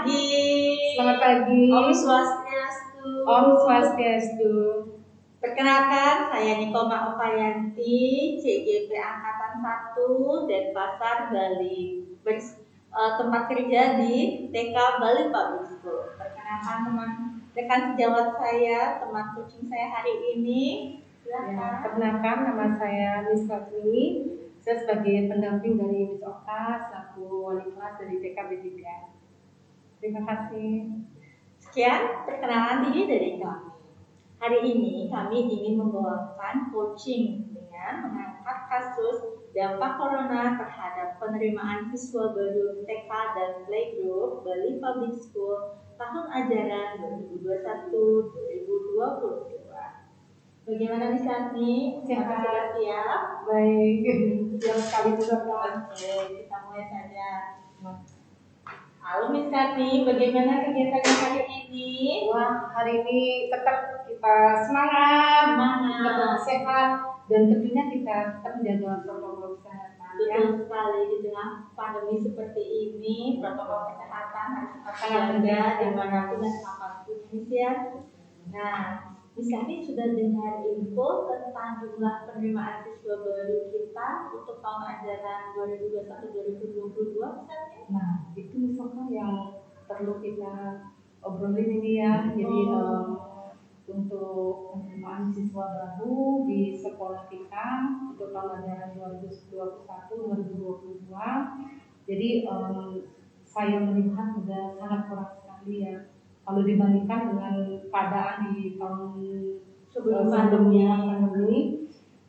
pagi. Selamat pagi. Om Swastiastu. Om Swastiastu. Perkenalkan, saya Nikoma Opayanti, CGP Angkatan 1 Denpasar, Bali. Tempat kerja di TK Bali Public School. Perkenalkan teman rekan sejawat saya, teman coaching saya hari ini. Ya, perkenalkan nama saya Miss Ratni. Saya sebagai pendamping dari Miss Oka selaku wali kelas dari TK B3. Terima kasih. Sekian perkenalan diri dari kami. Hari ini kami ingin membawakan coaching dengan mengangkat kasus dampak corona terhadap penerimaan siswa baru TK dan Playgroup Bali Public School tahun ajaran 2021-2022. Bagaimana nih Sarni? Sudah siap? Baik, siap sekali juga. Oke, kita mulai saja. Halo Miss Sarni, bagaimana kegiatan hari ini? Wah, hari ini tetap kita semangat, tetap sehat, dan tentunya kita tetap menjaga protokol kesehatan. Betul sekali, di tengah pandemi seperti ini, protokol kesehatan harus tetap dijaga dimanapun dan kapanpun ya. Nah, Miss Sarni sudah dengar info tentang jumlah penerimaan siswa baru kita untuk tahun ajaran 2021-2022 misalnya? Nah, itu misalkan yang perlu kita obrolin ini ya. Jadi untuk penerimaan siswa baru di sekolah kita untuk tahun ajaran 2021-2022. Jadi saya melihat sudah sangat kurang sekali ya kalau dibandingkan dengan keadaan di tahun sebelum pandemi.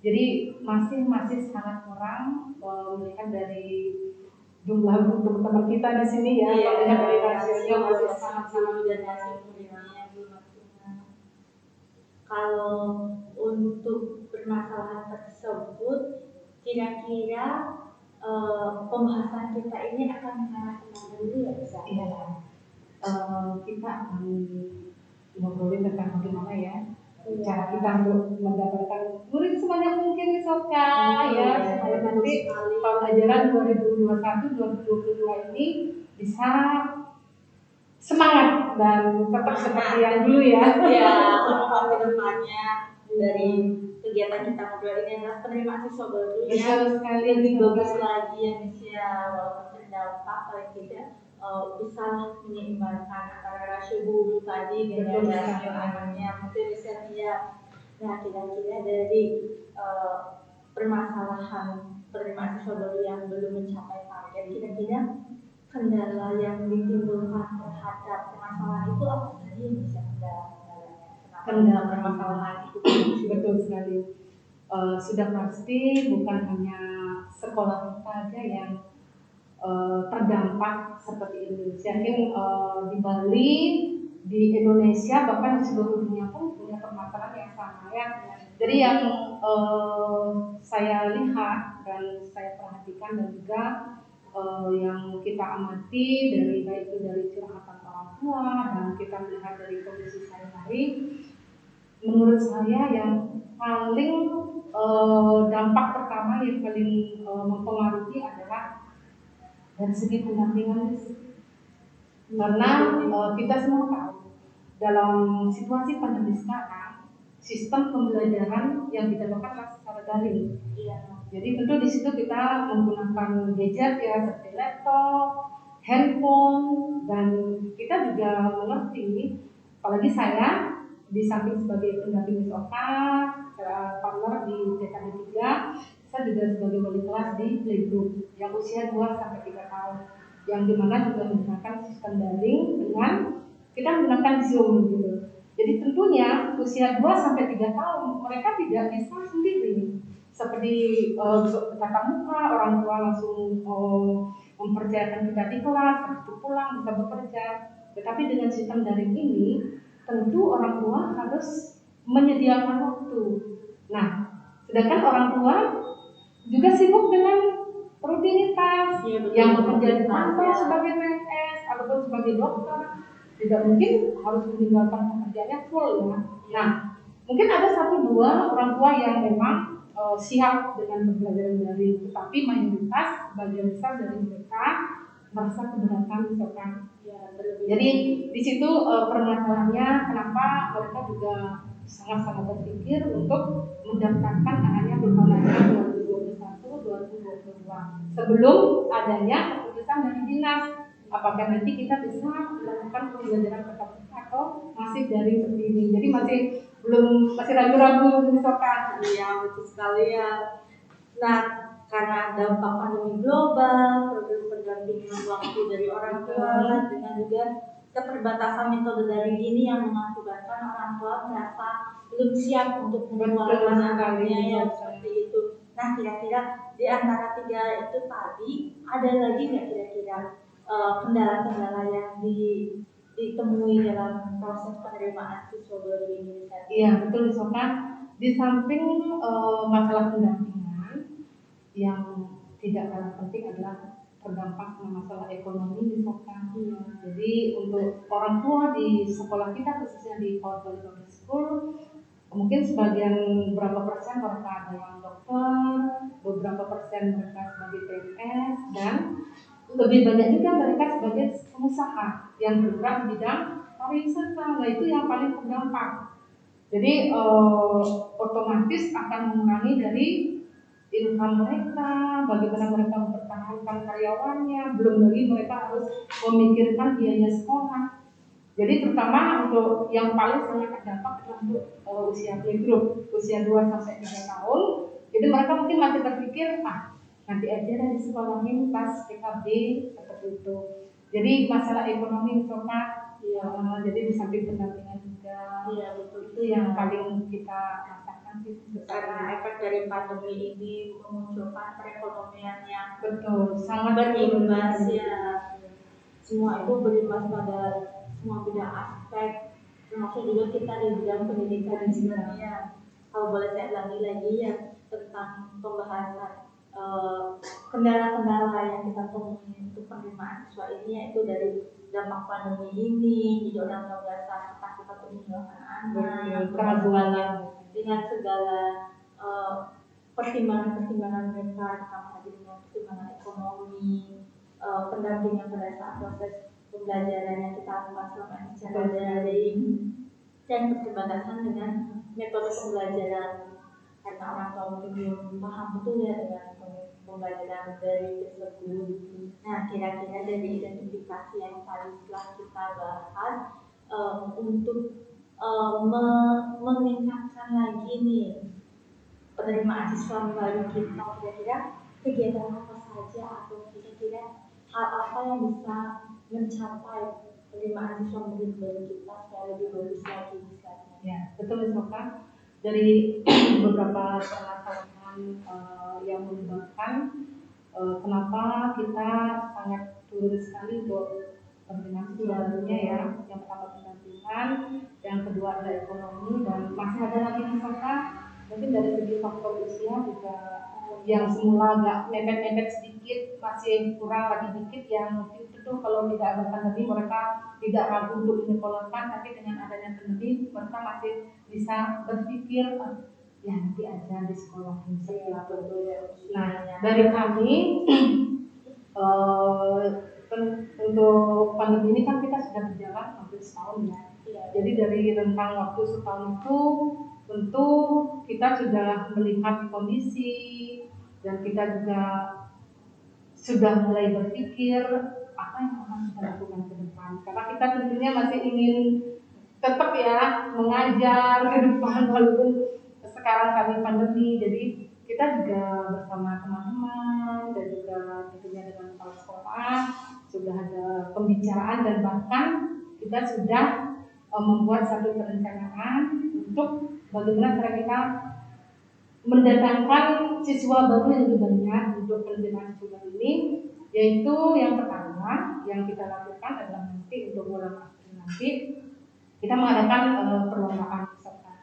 Jadi masih sangat kurang melihat dari jumlah teman-teman kita di sini ya. Kalau lihat dari rasionya masih sangat-sangat dan hasil penerimaannya belum maksimal. Kalau untuk permasalahan tersebut, kira-kira pembahasan kita ini akan mengarah kemana dulu ya bisa? Iya. Kita akan ngobrolin tentang bagaimana ya cara kita untuk mendapatkan murid sebanyak mungkin misalkan ya supaya nanti tahun ajaran 2021-2022 ini bisa semangat dan tetap seperti yang dulu ya. Ya, harapan kedepannya dari kegiatan kita ngobrol ini adalah penerimaan siswa baru ya lebih bagus lagi ya Miss ya, walaupun terdampak paling tidak bisa menyeimbangkan antara rasio guru tadi dengan rasio anaknya mungkin bisa ya. Nah, kira-kira dari permasalahan penerimaan siswa baru yang belum mencapai target, kira-kira kendala yang ditimbulkan terhadap permasalahan itu apa saja yang bisa kendala permasalahan itu? Betul sekali. Sudah pasti bukan hanya sekolah kita aja yang terdampak seperti Indonesia. Mungkin di Bali, di Indonesia bahkan di seluruh dunia pun punya permasalahan yang sama ya. Jadi yang saya lihat dan saya perhatikan dan juga yang kita amati dari baik itu dari curhatan orang tua dan kita melihat dari kondisi sehari-hari, menurut saya yang paling dampak pertama yang paling mempengaruhi adalah dari segi pendampingan. Karena kita semua tahu dalam situasi pandemi sekarang sistem pembelajaran yang kita lakukan secara daring. Jadi tentu di situ kita menggunakan gadget ya seperti laptop, handphone, dan kita juga mengerti, apalagi saya di samping sebagai pendamping Misoka, partner di TKB 3, saya juga sebagai wali kelas di Playgroup yang usia 2-3 tahun, yang dimana juga menggunakan sistem daring dengan kita menggunakan Zoom gitu. Jadi tentunya usia 2-3 tahun mereka tidak bisa sendiri seperti tatap muka, orang tua langsung mempercayakan kita di kelas, habis itu pulang bisa bekerja. Tetapi dengan sistem daring ini tentu orang tua harus menyediakan waktu. Nah, sedangkan orang tua juga sibuk dengan rutinitas yang bekerja di kantor sebagai PNS ataupun sebagai dokter, tidak mungkin harus meninggalkan pekerjaannya full ya. Nah, mungkin ada 1-2 orang tua yang memang siap dengan pembelajaran daring, tetapi mayoritas sebagian besar dari mereka merasa keberatan misalkan Jadi di situ permasalahannya kenapa mereka juga sangat-sangat berpikir untuk mendaftarkan anaknya berbelanja 2021-2022 sebelum adanya keputusan dari dinas. Apakah nanti kita bisa melakukan pembelajaran tatap muka atau masih daring seperti ini? Jadi masih ragu-ragu misalkan. Iya, betul sekali ya. Nah, karena dampak pandemi global, program pendampingan waktu dari orang tua, dengan juga keterbatasan metode daring ini yang mengakibatkan orang tua merasa belum siap untuk mengeluarkan anaknya ya seperti itu. Nah, kira-kira di antara tiga itu tadi ada lagi nggak kira-kira kendala-kendala yang ditemui dalam proses penerimaan siswa baru ini? Iya, betul misalkan di samping masalah pendampingan yang tidak kalah penting adalah terdampak masalah ekonomi misalkan. Jadi untuk orang tua di sekolah kita khususnya di Paut Bali Public School, mungkin sebagian berapa persen mereka ada yang dokter, beberapa persen mereka sebagai PNS, dan lebih banyak juga mereka sebagai pengusaha yang bergerak di bidang pariwisata. Nah itu yang paling terdampak. Jadi otomatis akan mengurangi dari income mereka, bagaimana mereka mempertahankan karyawannya, belum lagi mereka harus memikirkan biaya sekolah. Jadi terutama untuk yang paling sangat terdampak adalah untuk usia playgroup, usia 2-3 tahun. Jadi mereka mungkin masih berpikir, nanti aja dari sekolahin pas PKB seperti itu. Jadi masalah ekonomi misalkan, jadi di samping pendampingan juga, betul, itu yang paling kita rasakan sih. Karena efek dari pandemi ini memunculkan perekonomian yang betul sangat berimbas ya. Semua itu berimbas pada semua bidang aspek, termasuk juga kita di bidang pendidikan sebenarnya. Kalau boleh saya ulangi lagi ya tentang pembahasan kendala-kendala yang kita temui untuk penerimaan siswa ini, yaitu dari dampak pandemi ini, jadi orang tua merasa ketakutan untuk meninggalkan anak, keraguan dengan segala pertimbangan-pertimbangan mereka, terutama dengan pertimbangan ekonomi, pendampingan pada saat proses pembelajaran yang kita lakukan selama ini secara daring, dan keterbatasan dengan metode pembelajaran karena orang tua mungkin belum paham betul ya dengan pembelajaran dari tersebut. Nah, kira-kira dari identifikasi yang tadi setelah kita bahas untuk meningkatkan lagi nih penerimaan siswa baru kita, kira-kira kegiatan apa saja atau kira-kira hal apa yang bisa mencapai penerimaan siswa baru kita supaya lebih bagus lagi misalnya. Ya, betul misalkan dari beberapa permasalahan yang menyebabkan kenapa kita sangat turun sekali untuk penerimaan siswa barunya ya. Yang pertama pendampingan, yang kedua ada ekonomi, dan masih ada lagi misalkan mungkin dari segi faktor usia juga yang semula agak mepet-mepet sedikit, masih kurang lagi dikit, yang mungkin itu kalau tidak ada pandemi mereka tidak ragu untuk menyekolahkan, tapi dengan adanya pandemi mereka masih bisa berpikir ya nanti aja di sekolah ini. Nah dari kami untuk pandemi ini kan kita sudah berjalan hampir setahun ya. Jadi dari rentang waktu setahun itu tentu kita sudah melihat kondisi dan kita juga sudah mulai berpikir apa yang akan kita lakukan ke depan. Karena kita tentunya masih ingin tetap ya mengajar ke depan walaupun sekarang kami pandemi. Jadi kita juga bersama teman-teman dan juga tentunya dengan kepala sekolah sudah ada pembicaraan dan bahkan kita sudah membuat satu perencanaan untuk bagaimana cara kita mendatangkan siswa baru yang lebih banyak untuk penerimaan siswa baru ini, yaitu yang pertama yang kita lakukan adalah nanti untuk bulan April nanti kita mengadakan perlombaan misalkan.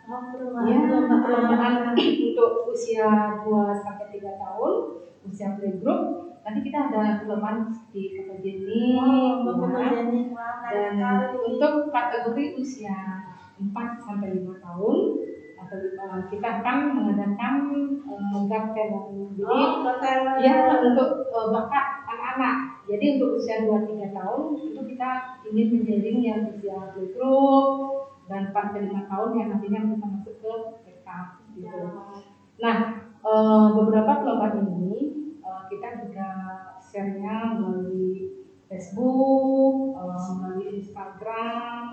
Perlombaan untuk usia 2-3 tahun, usia playgroup. Nanti kita ada perlombaan di Fotogeni, dan untuk kategori usia 4-5 tahun atau kita akan mengadakan gap talent. Jadi ya untuk bakat anak-anak. Jadi untuk usia 2-3 tahun itu kita ingin menjaring yang usia playgroup dan 4-5 tahun yang nantinya bisa masuk ke TK gitu. Nah, beberapa perlombaan ini kita juga share-nya melalui Facebook, melalui Instagram,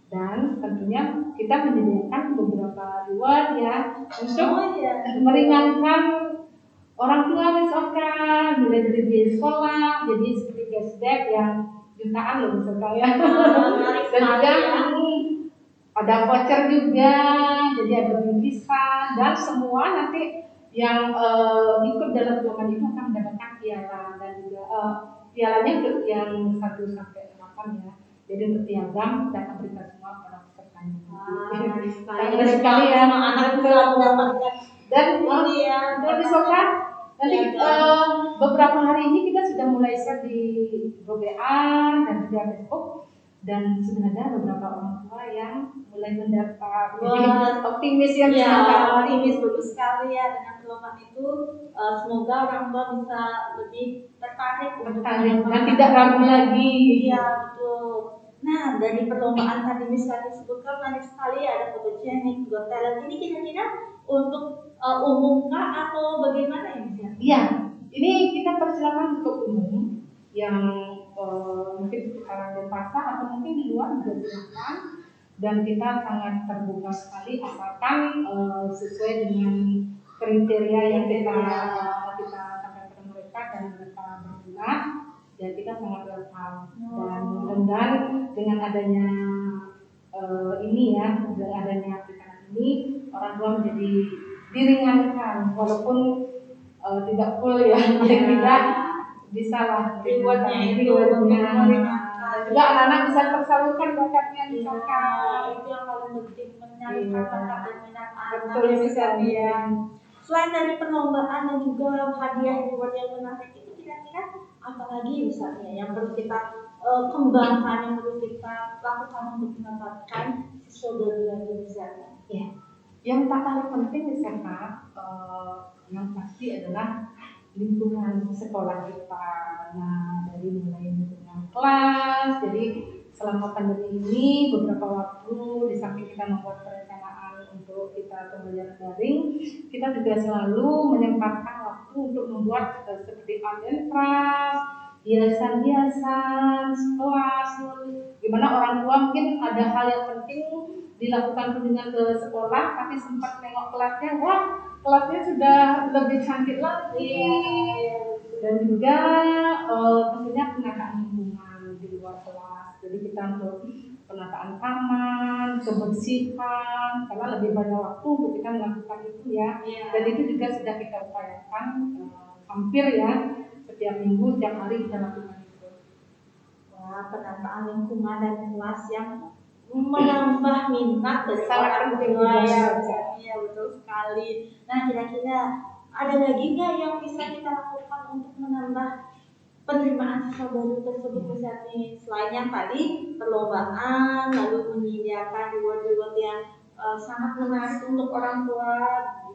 dan tentunya kita menyediakan beberapa reward ya untuk meringankan orang tua misalkan mulai dari biaya sekolah, jadi seperti cashback yang jutaan loh misalkan ya. Dan juga ada voucher juga, jadi ada bingkisan dan semua nanti yang ikut dalam perlombaan itu akan mendapatkan piala dan juga pialanya untuk yang 1-8 ya. Jadi untuk piagam dan berikan semua pada pesertanya. Sangat sekali ya anak mendapatkan dan misalkan nanti beberapa hari ini kita sudah mulai share di grup WA dan juga Facebook, dan sudah ada beberapa orang tua yang mulai mendaftar. Jadi optimis ya, optimis, bagus sekali ya dengan perlombaan itu. Semoga orang tua bisa lebih tertarik dan tidak ragu lagi. Iya betul. Nah, dari perlombaan tadi misalnya disebutkan menarik sekali, ada photogenic, got talent. Ini kira-kira untuk umum kah atau bagaimana ya? Iya, ini kita persilakan untuk umum yang mungkin sekarang di pasar atau mungkin di luar juga silakan, dan kita sangat terbuka sekali asalkan sesuai dengan kriteria yang kita sampaikan kepada mereka dan mereka berminat, dan kita sangat welcome. Dan mudah-mudahan dengan adanya ini ya, dengan adanya aplikasi ini orang tua menjadi diringankan walaupun tidak full ya, tidak bisa lah rewardnya itu juga anak-anak bisa tersalurkan bakatnya misalkan. Itu yang paling penting, menyalurkan bakat dan minat anak. Betul misalnya. Selain dari perlombaan dan juga hadiah reward yang menarik itu, kira-kira apa lagi misalnya yang perlu kita kembangkan, yang perlu kita lakukan untuk mendapatkan siswa berbagai misalnya? Ya, yang tak kalah penting misalkan yang pasti adalah lingkungan sekolah kita. Nah, dari mulai lingkungan kelas, jadi selama pandemi ini beberapa waktu di samping kita membuat perencanaan untuk kita pembelajaran daring, kita juga selalu menyempatkan waktu untuk membuat seperti art and craft, hiasan-hiasan kelas, gimana orang tua mungkin ada hal yang penting dilakukan kunjungan ke sekolah tapi sempat nengok kelasnya, wah kelasnya sudah lebih cantik lagi. Dan juga tentunya penataan lingkungan di luar kelas, jadi kita untuk penataan taman, kebersihan, karena lebih banyak waktu untuk kita melakukan itu ya. Dan itu juga sudah kita upayakan hampir ya setiap minggu, setiap hari kita lakukan itu. Wah, penataan lingkungan dan kelas yang menambah minat dari sangat penting ya, betul sekali. Nah, kira-kira ada lagi nggak yang bisa kita lakukan untuk menambah penerimaan siswa baru tersebut misalnya, selain yang tadi perlombaan, lalu menyediakan reward-reward yang sangat menarik untuk orang tua,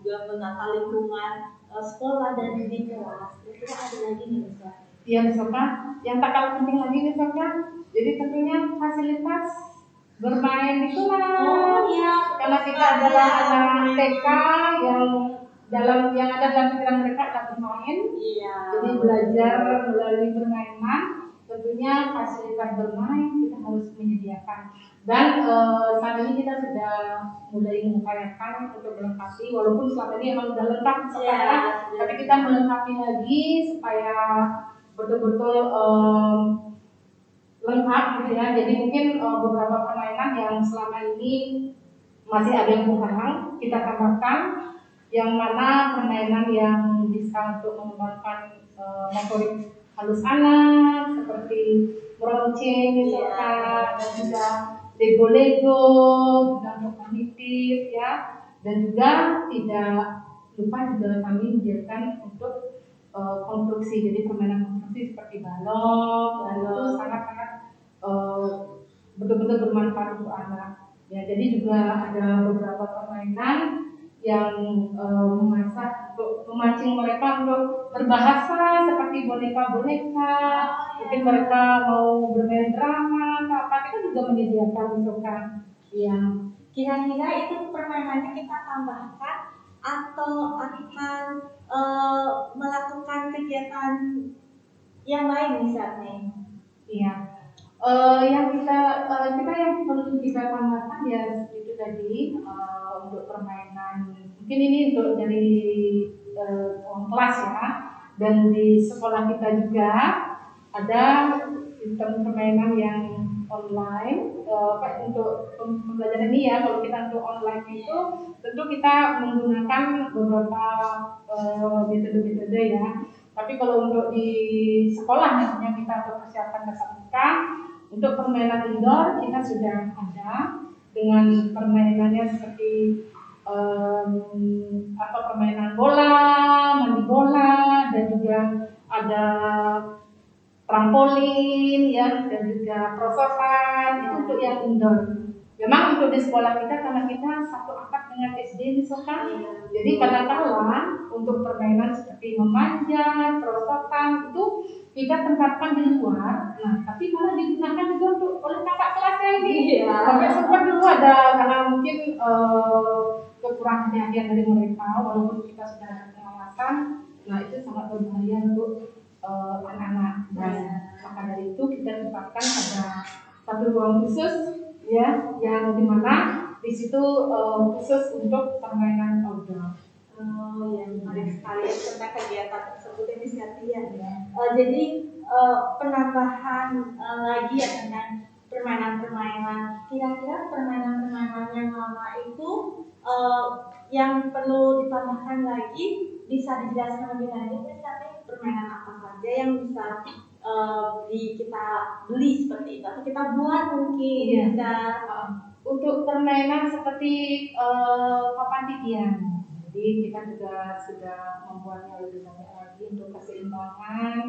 juga menata lingkungan sekolah dan di kelas. Kira-kira ada lagi nih misalnya? Iya misalkan, yang tak kalah penting lagi misalkan, jadi tentunya fasilitas bermain di kelas. Karena kita adalah anak TK yang ada dalam pikiran mereka adalah bermain. Jadi belajar melalui permainan, tentunya fasilitas bermain kita harus menyediakan. Dan saat ini kita sudah mulai mengupayakan untuk melengkapi, walaupun selama ini emang sudah lengkap sekarang, tapi kita melengkapi lagi supaya betul-betul lengkap gitu ya. Jadi mungkin beberapa permainan yang selama ini masih ada yang kurang kita tambahkan, yang mana permainan yang bisa untuk mengembangkan motorik halus anak seperti meronceng misalkan, dan juga Lego dan kognitif ya, dan juga tidak lupa juga kami menyediakan untuk konstruksi, jadi permainan konstruksi seperti balok, dan itu sangat-sangat betul-betul bermanfaat untuk anak ya. Jadi juga ada beberapa permainan yang memancing mereka untuk berbahasa seperti boneka-boneka, mungkin mereka mau bermain drama atau apa, kita juga menyediakan misalkan. Iya. Kira-kira itu permainannya kita tambahkan atau akan melakukan kegiatan yang lain misalnya? Iya. Yang kita yang perlu kita tambahkan ya itu tadi untuk permainan. Mungkin ini untuk dari kelas ya, dan di sekolah kita juga ada sistem permainan yang online. Untuk pembelajaran ini ya, kalau kita untuk online itu tentu kita menggunakan beberapa metode-metode ya. Tapi kalau untuk di sekolah misalnya kita untuk persiapan tatap muka, untuk permainan indoor kita sudah ada dengan permainannya seperti permainan bola, mandi bola, dan juga ada trampolin ya, dan juga prosotan, itu untuk yang indoor. Memang untuk di sekolah kita karena kita satu atap dengan SD misalkan, jadi kadang-kadang untuk permainan seperti memanjat, prosotan itu kita tempatkan di luar. Nah, tapi malah digunakan juga untuk oleh kakak kelasnya ini. Sampai sempat dulu ada karena mungkin kekurangan perhatian dari mereka, walaupun kita sudah ada pengawasan, nah itu sangat berbahaya untuk anak-anak. Dan maka dari itu kita tempatkan ada satu ruang khusus ya, yang dimana di situ khusus untuk permainan outdoor. Oh ya, menarik sekali tentang kegiatan tersebut ini ya. Jadi penambahan lagi ya tentang permainan-permainan. Kira-kira permainan-permainan yang lama itu yang perlu ditambahkan lagi, bisa dijelaskan lebih lanjut misalnya permainan apa saja yang bisa kita beli seperti itu atau kita buat mungkin bisa untuk permainan seperti papan titian. Jadi kita juga sudah membuatnya lebih banyak lagi untuk keseimbangan,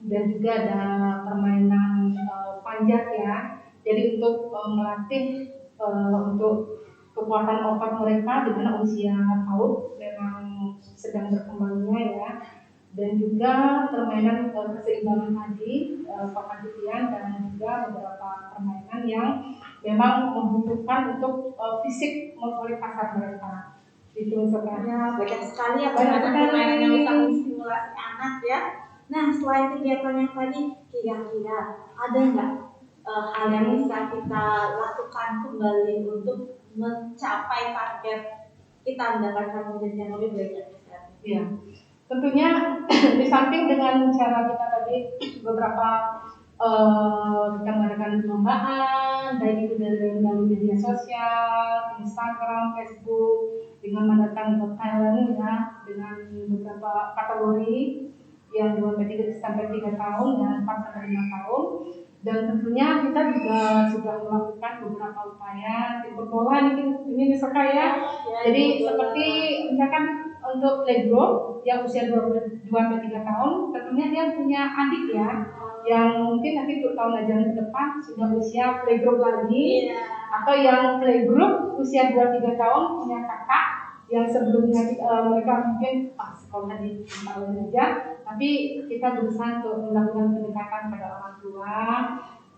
dan juga ada permainan panjat ya. Jadi untuk melatih untuk kekuatan otot mereka di mana usia PAUD memang sedang berkembangnya ya. Dan juga permainan keseimbangan tadi, papan titian, dan juga beberapa permainan yang memang membutuhkan untuk fisik motorik kasar mereka. Itu sebenarnya banyak sekali ya permainan-permainan yang bisa menstimulasi anak ya. Nah, selain kegiatan yang tadi, kira-kira ada nggak hal yang bisa kita lakukan kembali untuk mencapai target kita mendapatkan murid yang lebih baik? Iya. Tentunya di samping dengan cara kita tadi beberapa kita mengadakan perlombaan, baik itu melalui media sosial, Instagram, Facebook, dengan mengadakan Got Talent ya, dengan beberapa kategori yang 2 sampai 3 tahun dan 4 sampai 5 tahun. Dan tentunya kita juga sudah melakukan beberapa upaya di bola ini misalkan ya. Jadi seperti misalkan untuk playgroup yang usia 2-3 tahun, tentunya dia punya adik ya, yang mungkin nanti untuk tahun ajaran ke depan sudah usia playgroup lagi, atau yang playgroup usia 2-3 tahun punya kakak yang sebelumnya mereka mungkin sekolah di tempat lain aja, tapi kita berusaha untuk melakukan pendekatan pada orang tua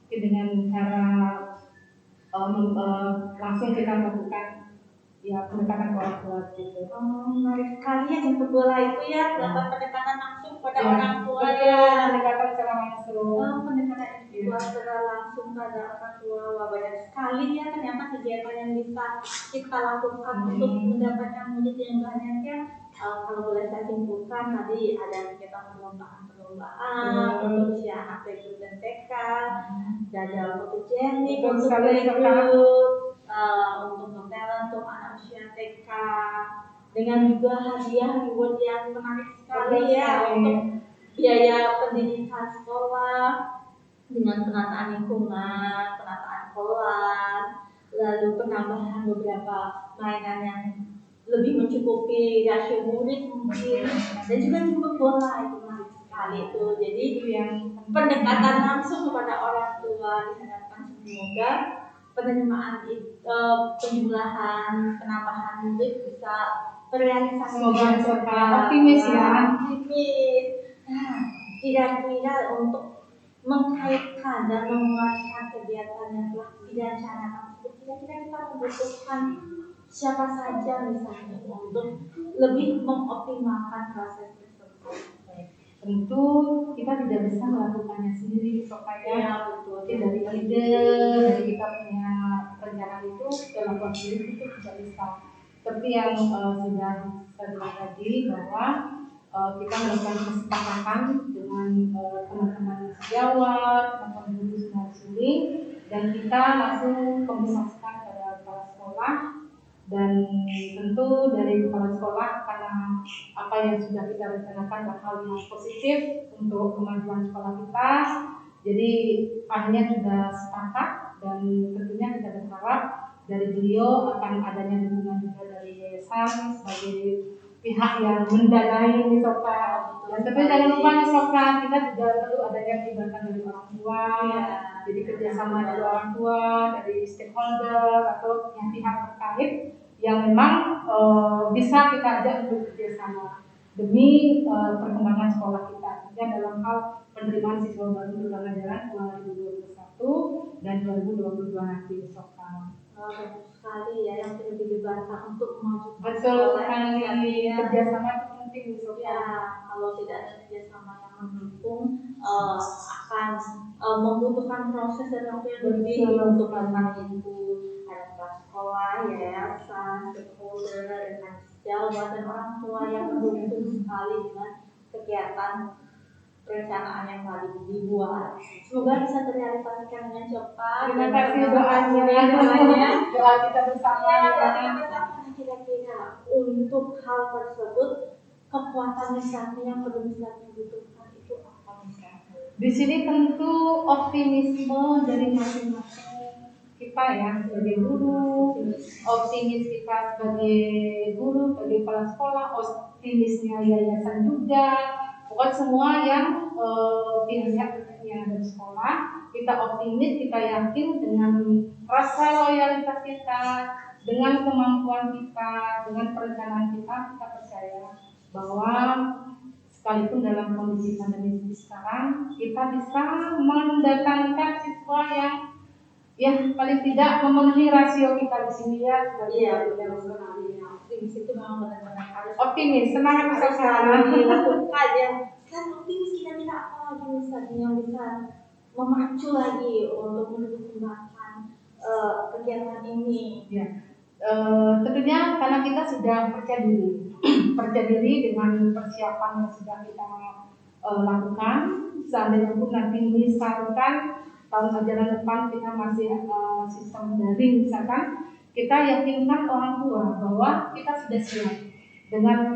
dengan cara langsung kita melakukan ya pendekatan ke orang tua gitu. Menarik sekali ya jemput bola itu ya, melakukan pendekatan langsung pada orang tua ya. Pendekatan secara langsung. Pendekatan individual secara langsung pada orang tua. Wah, banyak sekali ya ternyata kegiatan yang bisa kita lakukan untuk mendapatkan murid yang banyak ya. Kalau boleh saya simpulkan tadi ada kegiatan perlombaan untuk usia anak TK dan TK, ada fotogenik untuk playgroup, untuk talent untuk anak usia TK, dengan juga hadiah reward yang menarik sekali ya untuk biaya pendidikan sekolah, dengan penataan lingkungan, penataan kelas, lalu penambahan beberapa mainan yang lebih mencukupi rasio murid mungkin, dan juga jemput bola itu menarik sekali itu. Jadi yang pendekatan langsung kepada orang tua diharapkan semoga penerimaan penjumlahan penambahan murid bisa terrealisasi. Semoga optimis ya. Optimis. Nah, kira-kira untuk mengkaitkan dan menguatkan kegiatan yang telah direncanakan, kira-kira kita membutuhkan siapa saja misalnya untuk lebih mengoptimalkan proses tersebut. Tentu kita tidak bisa melakukannya sendiri supaya betul. Dari ide dari kita punya rencana itu dalam waktu itu tidak bisa. Seperti yang sudah saya bilang tadi bahwa kita melakukan kesepakatan dengan teman-teman sejawat, teman-teman guru semua di sini, dan kita langsung komunikasikan pada kepala sekolah. Dan tentu dari kepala sekolah, karena apa yang sudah kita rencanakan adalah hal yang positif untuk kemajuan sekolah kita, jadi akhirnya sudah sepakat, dan tentunya kita berharap dari beliau akan adanya dukungan juga dari yayasan sebagai pihak yang mendanai Misoka. Dan tentu jangan lupa Misoka, kita juga perlu adanya pelibatan dari orang tua, jadi kerjasama dari orang tua, dari stakeholder atau pihak terkait yang memang bisa kita ajak untuk kerjasama demi perkembangan sekolah kita. Dan dalam hal penerimaan siswa baru untuk ajaran 2021 dan 2022 nanti besok. Bagus sekali ya yang sudah dilibatkan untuk memajukan. Betul sekali, kerjasama itu penting besok. Ya, kalau tidak ada kerjasama yang mendukung akan membutuhkan proses dan waktu yang lebih untuk melakukan itu. Ada kelas sekolah, yayasan, stakeholder, dengan sejawat dan orang tua yang mendukung sekali dengan kegiatan perencanaan yang telah dibuat. Semoga bisa terrealisasikan dengan cepat. Terima kasih doanya. Doa kita bersama. Kira-kira untuk hal tersebut kekuatan misalnya yang perlu misalnya dibutuhkan itu apa misalnya? Di sini tentu optimisme dari masing-masing kita ya sebagai guru, optimis kita sebagai guru, sebagai kepala sekolah, optimisnya yayasan juga. Pokoknya semua yang pihak yang ada di sekolah, kita optimis, kita yakin dengan rasa loyalitas kita, dengan kemampuan kita, dengan perencanaan kita percaya bahwa sekalipun dalam kondisi pandemi sekarang, kita bisa mendatangkan siswa yang paling tidak memenuhi rasio kita di sini ya. Iya, sekali. Optimis itu memang benar-benar harus optimis, semangat sekali dilakukan ya. Kan optimis kita apa lagi misalnya yang bisa memacu lagi untuk mendukungkan kegiatan ini. Ya. Tentunya karena kita sudah percaya diri dengan persiapan yang sudah kita lakukan. Seandainya pun nanti misalkan tahun ajaran depan kita masih sistem daring misalkan, kita yakinkan orang tua bahwa kita sudah siap dengan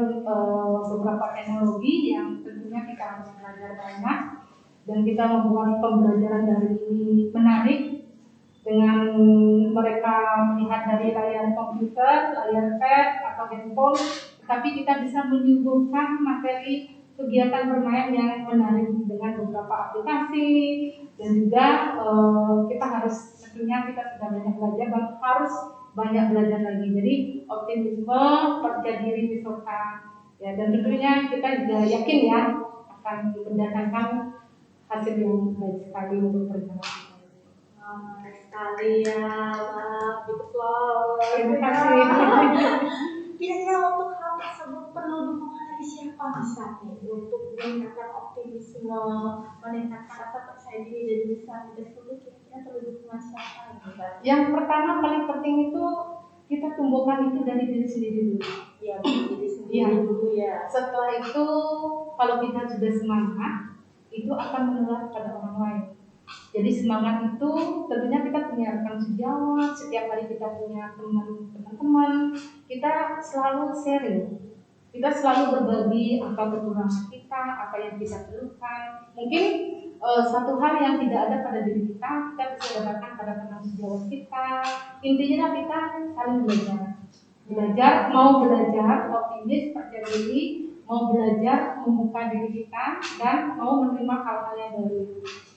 beberapa teknologi yang tentunya kita harus belajar banyak, dan kita membuat pembelajaran dari ini menarik dengan mereka melihat dari layar komputer, layar pad atau handphone, tapi kita bisa menyuguhkan materi kegiatan bermain yang menarik dengan beberapa aplikasi, dan juga kita harus tentunya kita sudah banyak belajar dan harus banyak belajar lagi. Jadi optimisme, percaya diri beserta ya, dan tentunya kita juga yakin ya akan mendatangkan hasil yang baik sekali untuk perjalanan. Sekali ya, terima kasih. Kira-kira untuk hal tersebut perlu dukungan dari siapa misalnya untuk meningkatkan optimisme, meningkatkan rasa percaya diri dan bisa tersebut, kira-kira perlu dukungan siapa misalnya? Yang pertama paling penting itu kita tumbuhkan itu dari diri sendiri dulu. Ya, diri sendiri dulu ya. Setelah itu kalau kita sudah semangat, itu akan menular pada orang lain. Jadi semangat itu tentunya kita punya rekan sejawat, setiap hari kita punya teman-teman, kita selalu sharing, kita selalu berbagi apa kekurangan kita, apa yang kita perlukan. Mungkin satu hal yang tidak ada pada diri kita bisa dapatkan pada teman sejawat kita. Intinya kita saling belajar, mau belajar, optimis, percaya diri, mau belajar, membuka diri kita, dan mau menerima hal-hal yang baru.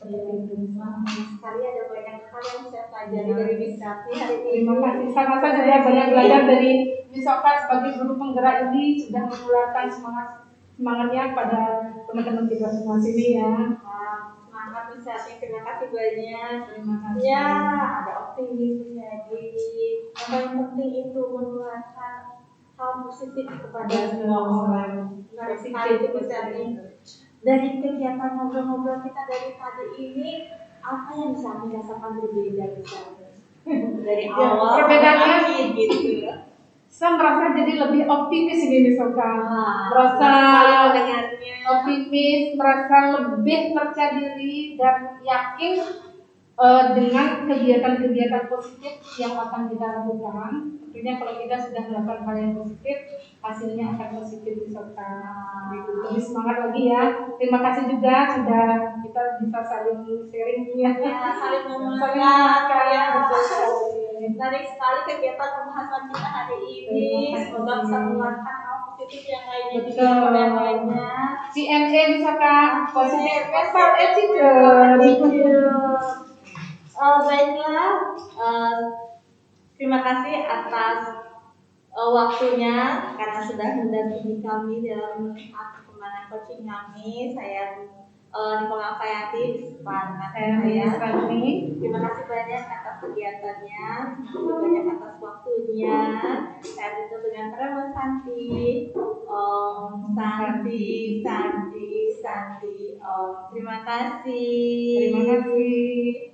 Sekali ada banyak hal yang saya pelajari dari Bisati hari ini. Terima kasih, sama-sama juga banyak belajar dari misalkan sebagai guru penggerak ini sudah menularkan semangatnya pada teman-teman kita semua sini ya. Semangat misalnya, terima kasih banyak. Terima kasih. Ya, ada optimis jadi yang paling penting itu menularkan hal positif kepada semua orang. Dari sekali itu misalnya dari kegiatan ngobrol-ngobrol kita dari tadi ini, apa yang bisa dirasakan berbeda misalnya dari awal perbedaannya akhir gitu. Saya merasa jadi lebih optimis ini misalkan, merasa optimis, merasa lebih percaya diri dan yakin dengan kegiatan-kegiatan positif yang akan kita lakukan. Tentunya kalau kita sudah melakukan hal yang positif, hasilnya akan positif misalkan. Lebih semangat lagi ya. Terima kasih juga sudah kita bisa saling sharing ya. Saling menguatkan ya. Menarik sekali kegiatan pembahasan kita hari ini. Semoga bisa mengeluarkan hal positif yang lainnya juga yang lainnya. CNA misalkan positif mental attitude. Baiklah, terima kasih atas waktunya karena sudah mendampingi kami dalam melihat perkembangan coaching kami. Saya Nikola Fayati bersama saya. Terima kasih banyak atas kegiatannya, terima kasih banyak atas waktunya. Saya tutup dengan Prama Santi, Santi. Terima kasih. Terima kasih.